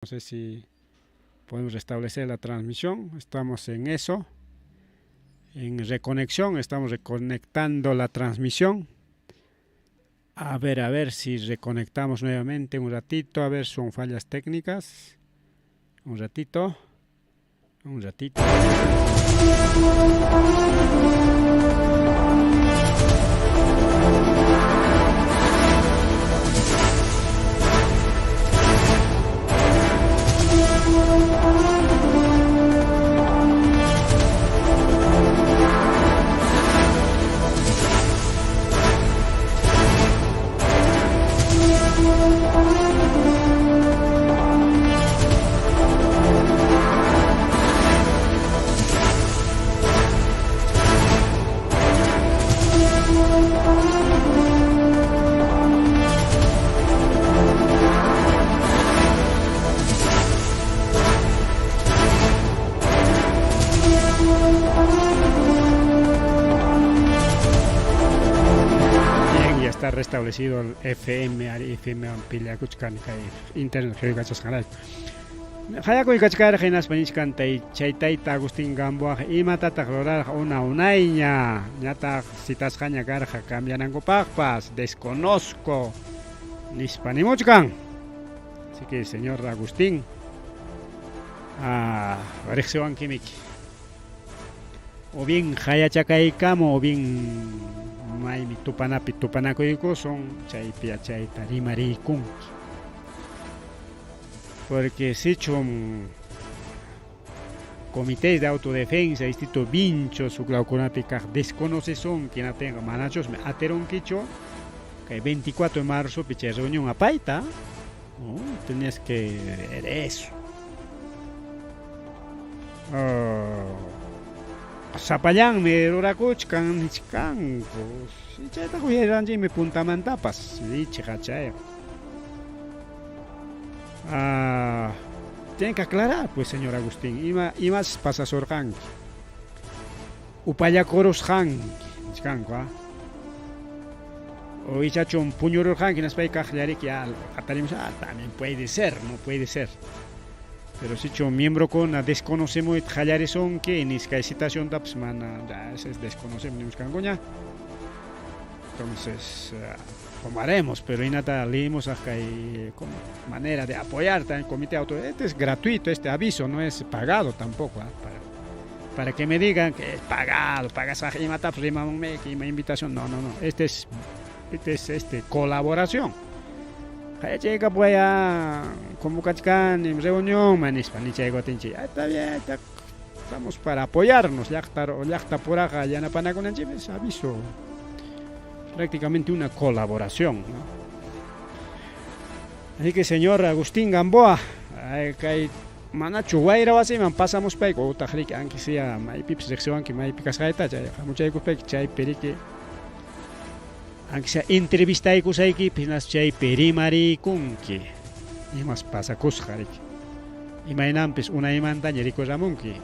No sé si podemos restablecer la transmisión. Estamos en eso. En reconexión. Estamos reconectando la transmisión. A ver si reconectamos nuevamente un ratito. A ver, son fallas técnicas. Un ratito. Un ratito. Está restablecido el FM Ampilla Kuchkan Internet Gachas Canal. Hayako y Kachkar Genas Paniskan Chaitaita Agustín Gamboa y Matata Glorar una unaiña. Ñata citas Jaña Garja cambian ango pagpas. Desconozco Nispanimuchkan. Así que señor Agustín. Reacción Kimiki. O bien Hayachacaicamo o bien Maimi tupanaco son chaipia chaita rimaricun. Porque si son comités de autodefensa, instituto vincho, su glauconapica desconoce son quien atenga manachos me ateron quicho que el 24 de marzo piche reunión a paita. Tenías que ver eso. Sapayang me rorakuchkan hichkan pues chayta kuyeranji me puntamantapas dichachaya. Tienen que aclarar pues señor Agustín y más pasa sorjan upayakoros han hichkan o hichachon puñoro han que nos pay kajlari que atarimos también puede ser, no puede ser. Pero si yo miembro con desconocemos y jallares son que en esta situación da pues ya es desconocemos ni buscangoña. Entonces como haremos, pero y nada leímos acá y como manera de apoyar también el comité auto. Este es gratuito, este aviso no es pagado tampoco, para que me digan que es pagado, pagas a mata prima una invitación, no, este es colaboración. Llega pues a convocar en reunión, manispa ni llega está bien, estamos para apoyarnos, ya está por acá, ya no para con el aviso, prácticamente una colaboración, ¿no? Así que señor Agustín Gamboa, que manacho guaira así, man pasamos para que tajrik aunque sea mai pips sección que mai picas gaita, ya mucha hay que chay perique. Aunque sea entrevista y cosa que pinas chay perimari kunki y más pasa cosjarik y mainan pues una imanta y rico ramunki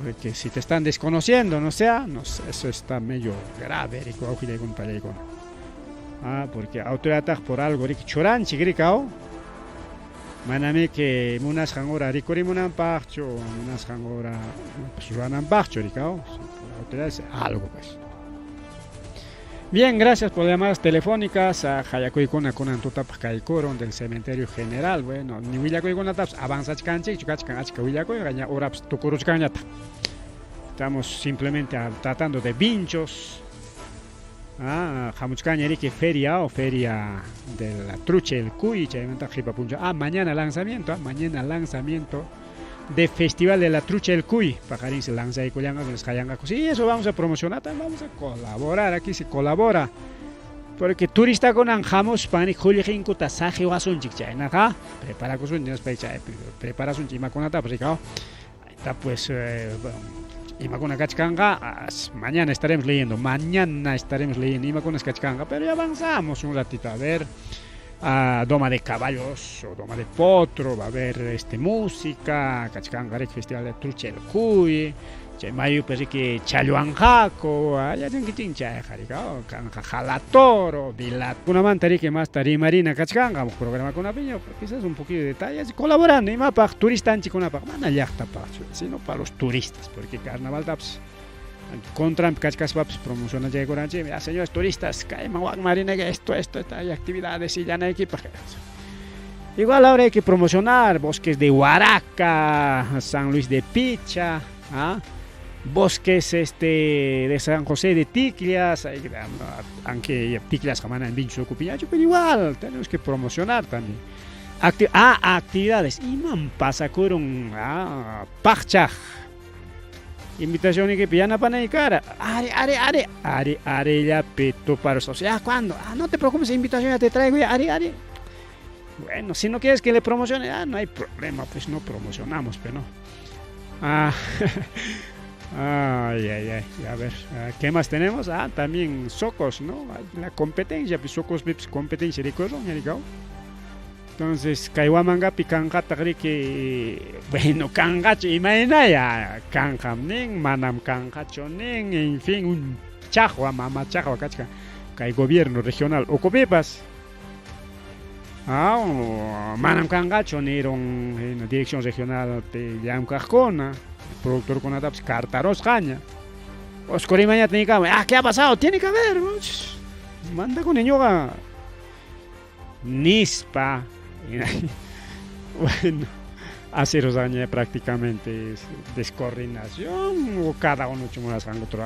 porque si te están desconociendo no sé, eso está medio grave rico auki de compañero porque autoridad por algo rico choran chigricao maname que munas hangora rico rimunan pacho munas hangora pues ruanan pacho ricao autoridad es algo pues. Bien, gracias por llamadas telefónicas a Hayakuy con Antutap Kaikoron del Cementerio General. Bueno, ni Willakoy con Ataps avanza canche, chukachkan achka Willakoy, gaña oraps tukuruchkanata. Estamos simplemente tratando de vinchos. Jamuchkañeri que feria de la trucha el cuy, chaymanta jipapuncho. Mañana lanzamiento de Festival de la Trucha del Cuy. Pajarín se lanza y Cuyanga con los Jayanga. Sí, eso vamos a promocionar, vamos a colaborar, aquí se colabora. Porque turista con anjamos pan y julijin kutasaje o asun chicchayna, prepara con su prepara su chima con atapricao. Está pues ima con cachcanga, mañana estaremos leyendo ima con cachcanga, pero ya avanzamos un ratito a ver. Doma de caballos o doma de potro, va a haber música, Cachcangarek Festival de Trucha el Cuy, chay mayu pues que challuanjaco allá tienen que chincha jaricao canja jalatoro vilat una mantari que más tari marina cachcanga programa con piña quizás un poquito de detalles colaborando y más para turistas chicos para mana yachta para sino para los turistas porque carnaval taps contra cachcas paps promociona llega con mira señores turistas cae mawak marina que esto hay actividades y ya no hay equipaje. Igual ahora hay que promocionar bosques de Huaraca, San Luis de Picha, ¿ah? Bosques de San José de Ticlias, aunque Ticlias jamás en Vincho Cupiñacho, pero igual tenemos que promocionar también. Actividades. Y man pasa con Pachaj. Invitación que pillan para y cara. Are ya peto para sociedad. ¿Cuándo? No te preocupes, invitación ya te traigo ya. Are. Bueno, si no quieres que le promocione, no hay problema, pues no promocionamos, pero no. Ay, a ver, ¿qué más tenemos? También Socos, ¿no? La competencia, pues Socos Vips competencia de corro, entonces, Kaiwamanga Picanjata que, bueno, Kangacho, imagina ya, Kanjamning, Manam Kangachoning, en fin, un chajua, mamá chajua, cachca, Kai gobierno regional, Ocopepas. Manam Kangacho, en la dirección regional de Yamcajona, productor con adapts, Cartaros Caña. Oscorimaña tiene que ¿qué ha pasado? Tiene que haber, manda con Ñoga. Nispa. Bueno, hace 2 años prácticamente es descoordinación o cada uno chumonas con otro.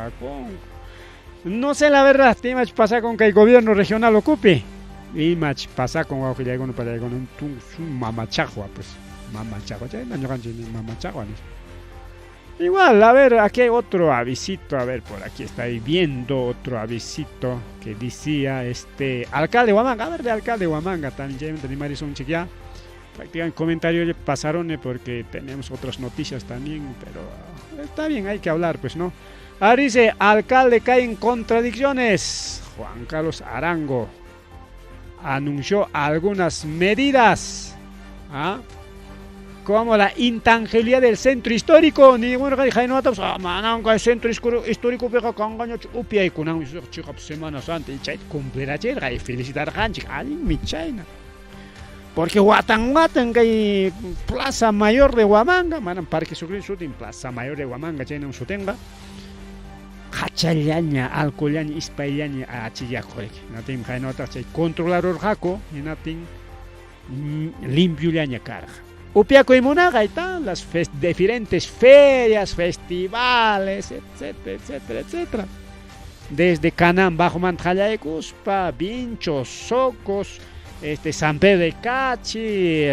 No sé la verdad, ¿qué más pasa con que el gobierno regional ocupe? Y más pasa con que ya con para con un mamachagua, pues mamachagua, ya no gancho ni mamachagua. Igual, a ver, aquí hay otro avisito, a ver, por aquí estoy viendo otro avisito que decía alcalde de Huamanga, a ver, de alcalde de Huamanga también, de Marisol Chiquia, prácticamente comentarios pasaron porque tenemos otras noticias también, pero está bien, hay que hablar, pues, ¿no? Ahora dice, alcalde cae en contradicciones, Juan Carlos Arango anunció algunas medidas, como la intangibilidad del centro histórico. Ni bueno que dije no taps mananga el centro histórico pega kangaño upia y kunang chica semana santa y chay cumplir ayer y felicitar ganchi ali mi china porque Huatan que Plaza Mayor de Huamanga manan parque shooting Plaza Mayor de Huamanga chayna un sutenga Hachallaña, alcoholaña, ispayaña, achillajorek. Natin jainota chay controlador jaco y natin limpio laña carga. Upiaco y Monaga y tal, las diferentes ferias, festivales, etcétera. Desde Canán, Bajo Manjaya de Cuspa, Vinchos, Socos, San Pedro de Cachi,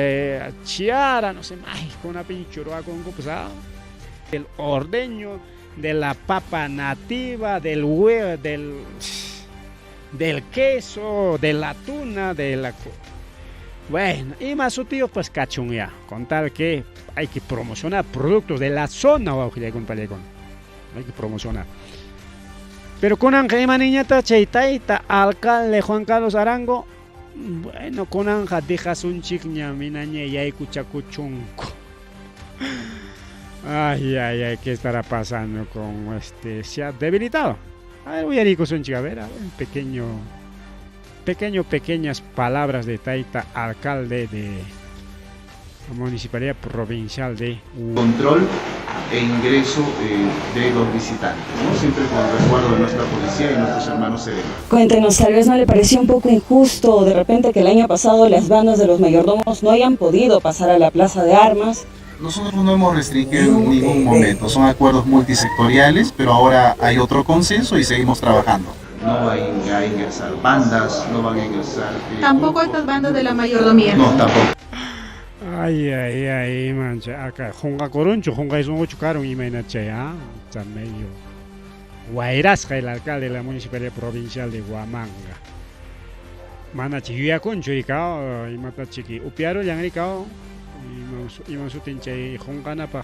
Chiara, no sé más, con una pinchurua con copsa, el ordeño de la papa nativa, del huevo, del queso, de la tuna, de la... Bueno, y más su tío pues cachun ya, con tal que hay que promocionar productos de la zona o hay que promocionar. Pero con Anja Niñata Cheitaita, alcalde Juan Carlos Arango, bueno, con Anja dejas un chiquña minañe y hay cuchacuchunco. Ay, ¿qué estará pasando con se ha debilitado? A ver, voy a ir con un chica, a ver, pequeñas palabras de Taita, alcalde de la Municipalidad Provincial de control e ingreso de los visitantes, ¿no? Siempre con el resguardo de nuestra policía y nuestros hermanos serenos. Cuéntenos, tal vez no le pareció un poco injusto de repente que el año pasado las bandas de los mayordomos no hayan podido pasar a la Plaza de Armas. Nosotros no hemos restringido en ningún momento, son acuerdos multisectoriales, pero ahora hay otro consenso y seguimos trabajando. No van a ingresar bandas, no van a ingresar... ¿Tampoco estas bandas de la mayordomía? No, tampoco. Ay, mancha, acá, Jonga Coroncho, Jonga es un ocho caro y menache, está medio... Guairasca, el alcalde de la Municipalidad Provincial de Huamanga. Manachi, Yuya Concho y cao, y mata chiqui, upiaro, yang y cao. Y más utinche Jongana pa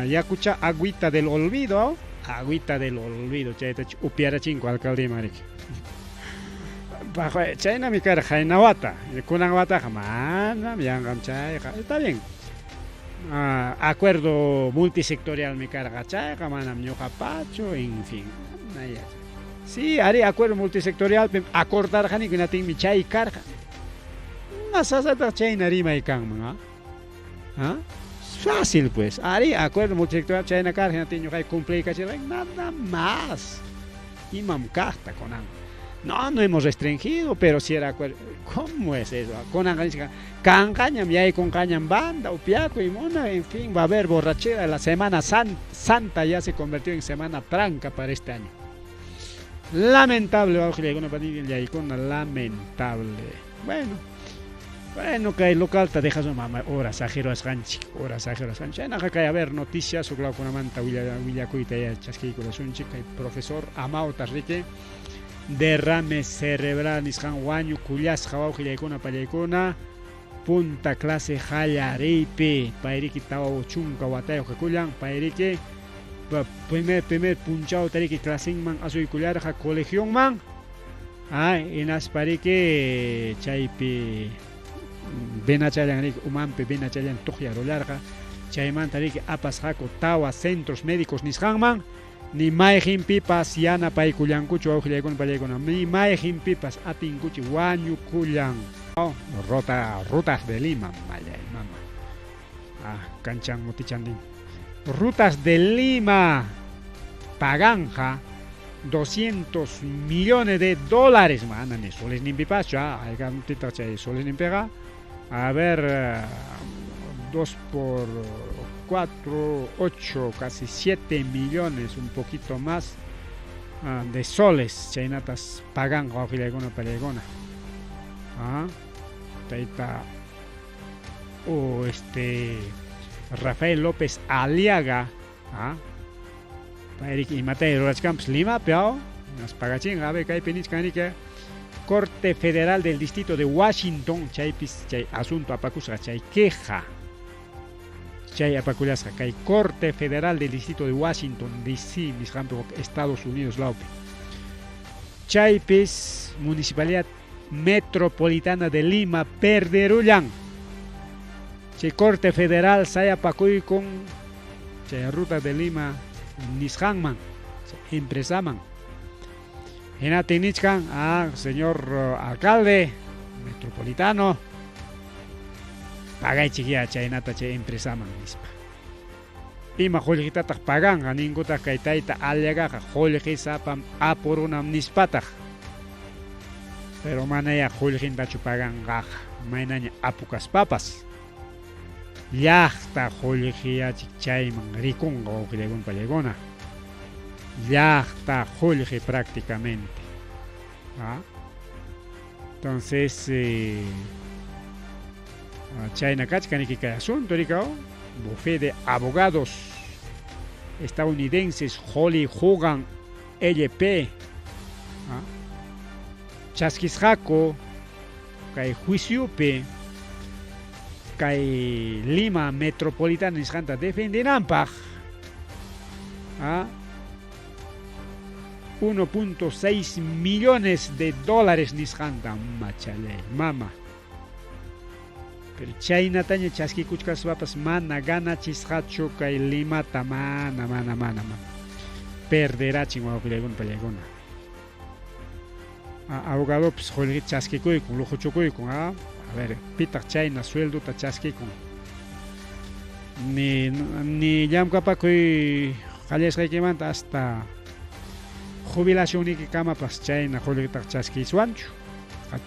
ya escucha agüita del olvido, chayta upiara chingo alcalde marik bajo chayna mi cara jainawata kunangwata jamana miangam chay está bien acuerdo multisectorial me carga chayqa manam ñuqapachu, en fin. Sí, haré acuerdo multisectorial, acordarjani que natinmi chay carga. Masasata chay narimay kanman, ¿ah? Fácil pues, haré acuerdo multisectorial chay na carga natin ñuqay cumplir cachilay, nada más. Imam carta conan. No hemos restringido, pero si era acuerdo. ¿Cómo es eso? Con cancañam y ahí con cañam banda, upiaco y mona, en fin, va a haber borrachera. La Semana Santa ya se convirtió en semana tranca para este año. Lamentable, lamentable. Bueno, que el local te deja su mamá, horas ajeros ganchi. Acá a ver noticias, o claro, con una manta, Villacuita, chasquico, la sunchi, que el profesor Amao Tarrique. Derrame cerebral nisqan wañu kullas hawaw hilaykuna pallaykuna punta clase hallariypi payriki tawa chunka watayuq kullan payriki primer punchaw tariki clasinman asuykullarqa colegionman inaspariki chaypi benachallan umanpi benachallan tuqyarullarqa chaymantariki apasqaku tawa centros médicos nisqanman ni maejin pipas yana paikullankuchu aujillaykuna pallaykuna ni maejin pipas apinkuchi wañu kullan rutas de Lima mama kanchan mutichandin rutas de Lima paganja $200 millones mana ni soles ni pipas hay cantidad de soles ni pega a ver 2 por 4, 8, casi 7 millones, un poquito más de soles. Chainatas pagan guajilegona pelegona. Taita Rafael López Aliaga. Eric y Matei Rurachcamps Lima, pero nos pagachin, a ver, que hay peniscanica. Corte Federal del Distrito de Washington, chay asunto apacusa, chay queja. Chay apaculasca, chay Corte Federal del Distrito de Washington, D.C., Estados Unidos, Laupe. Chaypis, Municipalidad Metropolitana de Lima, Perderullan. Chay Corte Federal, saya pacuy con chay Ruta de Lima, Nishanman, empresaman. Enatinichkan, señor alcalde metropolitano. Pagay chiquilla chaynata chay empresaman nispa. Ima joljitatak pagan aninguta kaitaita aliagaja joljisapam apurunam nispatag. Pero manaya joljintachu pagan gaja mainaña apukas papas. Llaqta joljiyachik chayman rikunga uqllagun pallegona. Llaqta jolji prácticamente. Entonces China Kachkaniki asunto ricao, bufete de abogados estadounidenses Holly Hogan LP Chasquisjaco kai juiciope kai Lima Metropolitana nisqanta defenderánpaq 1.6 millones de dólares nisqanta machale mama. Pero China taña chasquikuchkas papas mana gana chisqachu kay Limata mana. Perderá chinguapilegun peleguna. Abogado pues jolgi chasquikuyku lujuchukuyku a ver pitak China sueldo ta chasquikun. Ni llamkapakuy qallesqaykimanta hasta jubilación y que cama pas China jolgi tak chasquiswanchu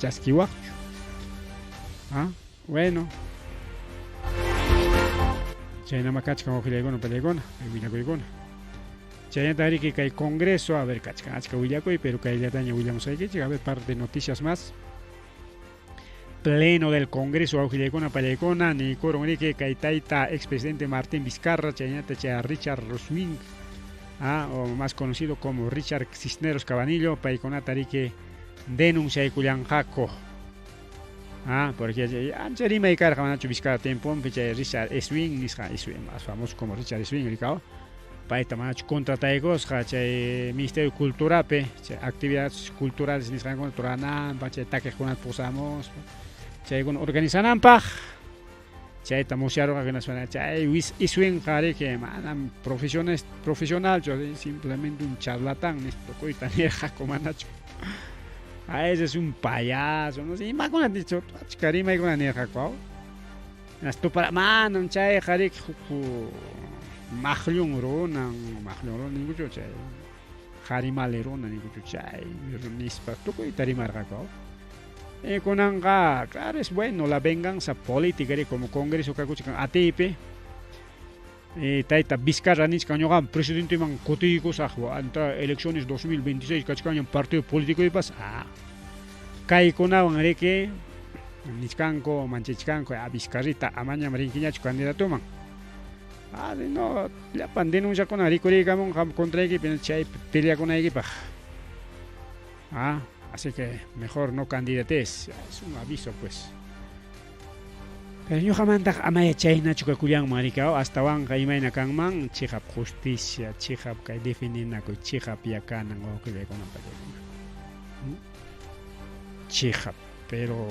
chasquiwaqchu. Bueno, China macachka ojilegona pelegona, villacoygona. China tariki que el Congreso, a ver, cachca villacoy, pero que ya daña Williams hay que a ver par de noticias más. Pleno del Congreso, ojilegona pelegona, ni coronrique caitaita expresidente Martín Vizcarra, China techa Richard Roswing, o más conocido como Richard Cisneros Cabanillo, paicona tariki denuncia y culianjaco. Porque Ancherima y Carja Manacho Vizcarra tiempo, Richard Swing, más famoso como Richard Swing, Ricao, Paita Manacho contrataigos, Ministerio de Cultura, actividades culturales en Israel, Turanan, Taque Junat Posamos, organizan Ampaj, chayta musyaruqa que chay iswin qari que manam profesional simplemente un charlatán nistukuyta nirqaku manachu a ese es un payaso no sé imaguna dicho achkarima ikuna nirqaku nastu para manam chay qari mahllun runa ninguchu chay qharimali runa ninguchu chay nispa tukuyta rimarqaku kunanga, claro, es bueno la venganza política como Congreso kakuchikan ATP. Taita Vizcarra nichkañogan presidente man kutiko sajwa anta elecciones 2026 kachkañan partido político y pas. Kai kunawan reke nichkanko manchichkanko a Vizcarrita amaña marinkiñachu candidato man. No, la pandemia ya con arikuri kamon contra equipo chay pelea con equipo. Así que mejor no candidates, es un aviso pues. Pero yo jamás amaya chayna chuka kuliang maricao hasta van kaimaina kangman chihap justicia, chihap kai definina ko chihap yakana ngo que le conan pa. Chihap, pero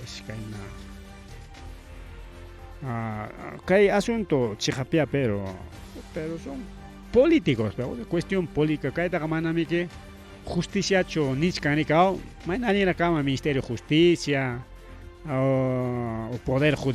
es que hay asunto chihapia pero son políticos, pero cuestión política kai ta manami que justicia cho nichkanikao, mañana la cama Ministerio de Justicia o Poder Judicial.